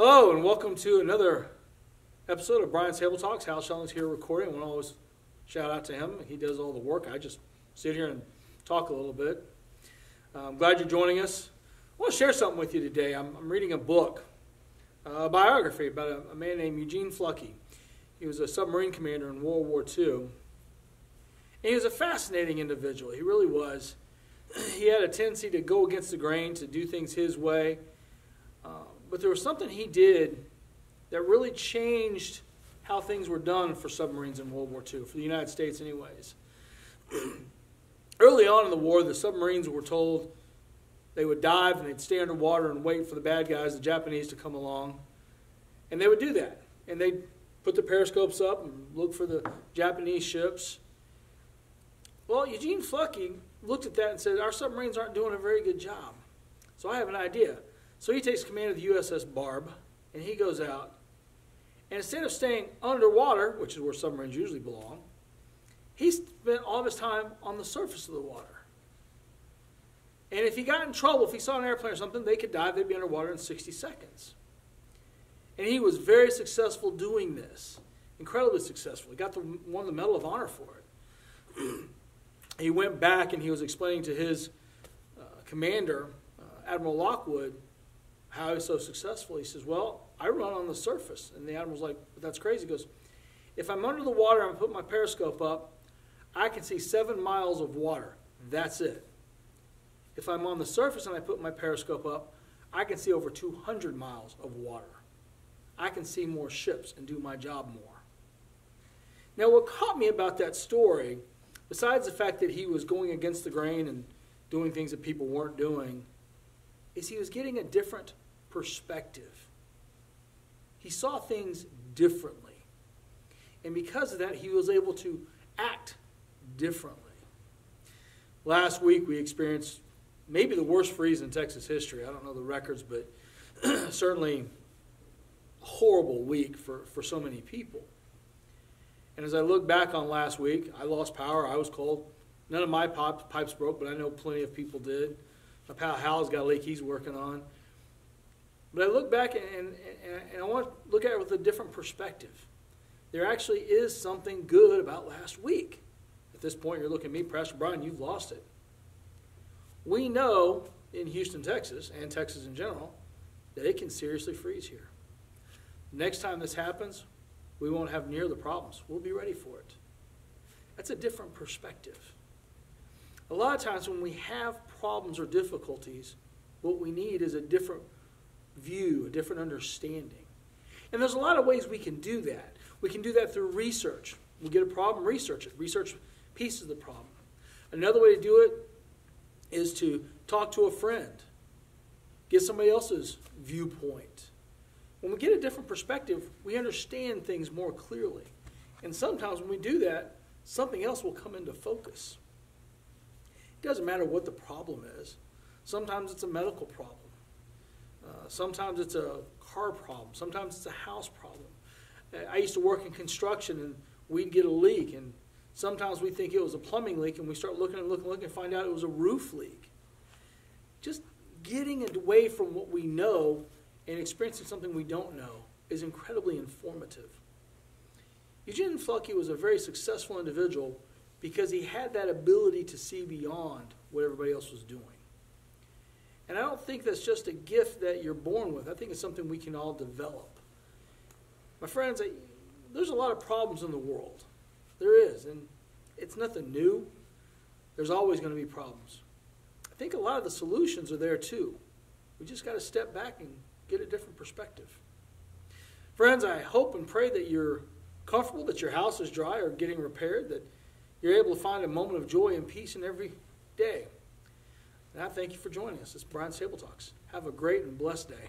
Hello and welcome to another episode of Brian's Table Talks. Hal Schelling's here recording. I want to always shout out to him. He does all the work. I just sit here and talk a little bit. I'm glad you're joining us. I want to share something with you today. I'm reading a book, a biography about a man named Eugene Fluckey. He was a submarine commander in World War II. And he was a fascinating individual. He really was. He had a tendency to go against the grain, to do things his way. But there was something he did that really changed how things were done for submarines in World War II, for the United States anyways. Early on in the war, the submarines were told they would dive and they'd stay underwater and wait for the bad guys, the Japanese, to come along. And they would do that. And they'd put the periscopes up and look for the Japanese ships. Well, Eugene Fluckey looked at that and said, our submarines aren't doing a very good job. So I have an idea. So he takes command of the USS Barb, and he goes out. And instead of staying underwater, which is where submarines usually belong, he spent all of his time on the surface of the water. And if he got in trouble, if he saw an airplane or something, they could dive, they'd be underwater in 60 seconds. And he was very successful doing this, incredibly successful. He got won the Medal of Honor for it. He went back and he was explaining to his commander, Admiral Lockwood, how he was so successful. He says, well, I run on the surface. And the admiral's like, but that's crazy. He goes, if I'm under the water and I put my periscope up, I can see 7 miles of water. That's it. If I'm on the surface and I put my periscope up, I can see over 200 miles of water. I can see more ships and do my job more. Now, what caught me about that story, besides the fact that he was going against the grain and doing things that people weren't doing, is he was getting a different perspective. He saw things differently. And because of that, he was able to act differently. Last week, we experienced maybe the worst freeze in Texas history. I don't know the records, but certainly a horrible week for so many people. And as I look back on last week, I lost power. I was cold. None of my pipes broke, but I know plenty of people did. My pal Hal's got a leak he's working on. But I look back and I want to look at it with a different perspective. There actually is something good about last week. At this point, you're looking at me, Pastor Brian, you've lost it. We know in Houston, Texas, and Texas in general, that it can seriously freeze here. Next time this happens, we won't have near the problems. We'll be ready for it. That's a different perspective. A lot of times when we have problems or difficulties, what we need is a different view, a different understanding. And there's a lot of ways we can do that. We can do that through research. We get a problem, research it. Research pieces of the problem. Another way to do it is to talk to a friend. Get somebody else's viewpoint. When we get a different perspective, we understand things more clearly. And sometimes when we do that, something else will come into focus. It doesn't matter what the problem is. Sometimes it's a medical problem. Sometimes it's a car problem. Sometimes it's a house problem. I used to work in construction, and we'd get a leak, and sometimes we think it was a plumbing leak, and we start looking and find out it was a roof leak. Just getting away from what we know and experiencing something we don't know is incredibly informative. Eugene Fluckey was a very successful individual because he had that ability to see beyond what everybody else was doing. And I don't think that's just a gift that you're born with. I think it's something we can all develop. My friends, there's a lot of problems in the world. There is, and it's nothing new. There's always going to be problems. I think a lot of the solutions are there too. We just got to step back and get a different perspective. Friends, I hope and pray that you're comfortable, that your house is dry or getting repaired, that you're able to find a moment of joy and peace in every day. And I thank you for joining us. It's Brian's Table Talks. Have a great and blessed day.